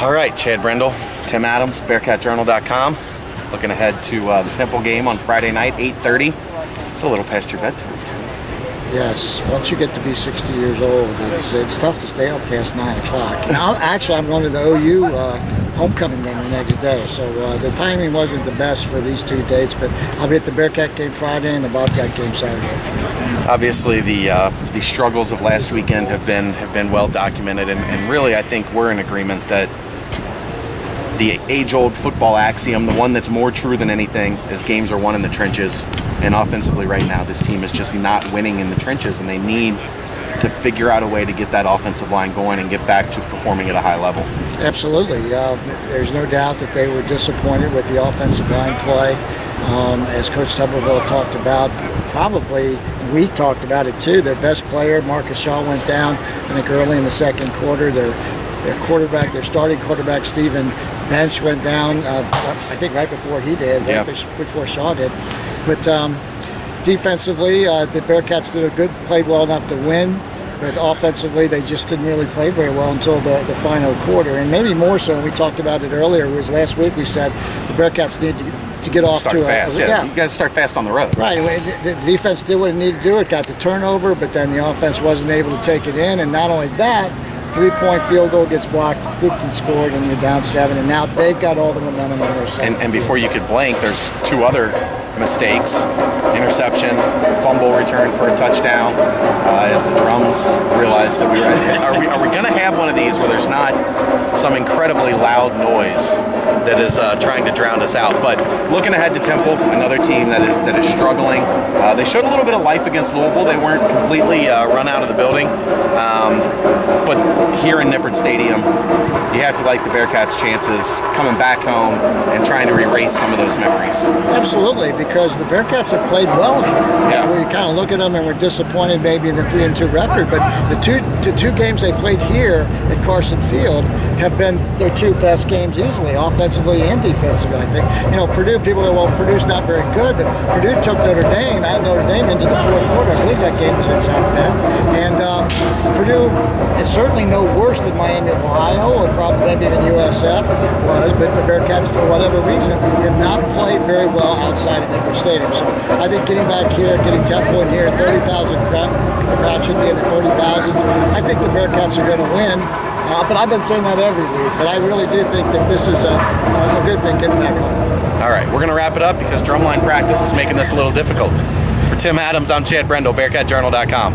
All right, Chad Brendel, Tim Adams, BearcatJournal.com. Looking ahead to the Temple game on Friday night, 8:30. It's a little past your bedtime, Tim. Yes, once you get to be 60 years old, it's tough to stay up past 9 o'clock. Now, actually, I'm going to the OU homecoming game the next day, so the timing wasn't the best for these two dates, but I'll be at the Bearcat game Friday and the Bobcat game Saturday afternoon. Obviously, the struggles of last weekend have been well documented, and really, I think we're in agreement that the age-old football axiom, the one that's more true than anything, is games are won in the trenches. And offensively right now, this team is just not winning in the trenches, and they need to figure out a way to get that offensive line going and get back to performing at a high level. Absolutely. There's no doubt that they were disappointed with the offensive line play. As Coach Tuberville talked about, probably we talked about it too, their best player, Marcus Shaw, went down, I think, early in the second quarter. Their quarterback, their starting quarterback, Stephen Bench, went down, I think right before he did, right before Shaw did. But defensively, the Bearcats played well enough to win, but offensively they just didn't really play very well until the final quarter. And maybe more so, and we talked about it earlier, was last week we said the Bearcats need to get off start fast. Yeah, you guys start fast on the road. Right. The defense did what it needed to do. It got the turnover, but then the offense wasn't able to take it in. And not only that, 3-point field goal gets blocked, hooped and scored, and you're down 7. And now they've got all the momentum on their side. And before you could blink, there's two other mistakes: interception, fumble return for a touchdown. As the drums realized that are we going to have one of these where there's not some incredibly loud noise that is trying to drown us out? But looking ahead to Temple, another team that is struggling. They showed a little bit of life against Louisville. They weren't completely run out of the building, but here in Nippert Stadium, you have to like the Bearcats' chances coming back home and trying to erase some of those memories. Absolutely, because the Bearcats have played well here. Yeah. We kind of look at them and we're disappointed maybe in the 3-2 record, but the two games they played here at Carson Field have been their two best games easily, offensively and defensively, I think. You know, Purdue, people go, well, Purdue's not very good, but Purdue took Notre Dame into the fourth quarter. I believe that game was in South Bend. And Purdue is certainly no worse than Miami of Ohio or probably maybe even USF was, but the Bearcats, for whatever reason, have not played very well outside of Nippert Stadium. So I think getting back here, getting Temple in here, 30,000 crowd, the crowd should be in the 30,000s. I think the Bearcats are going to win. But I've been saying that every week. But I really do think that this is a good thing getting back home. All right, we're going to wrap it up because drumline practice is making this a little difficult. For Tim Adams, I'm Chad Brendel, BearcatJournal.com.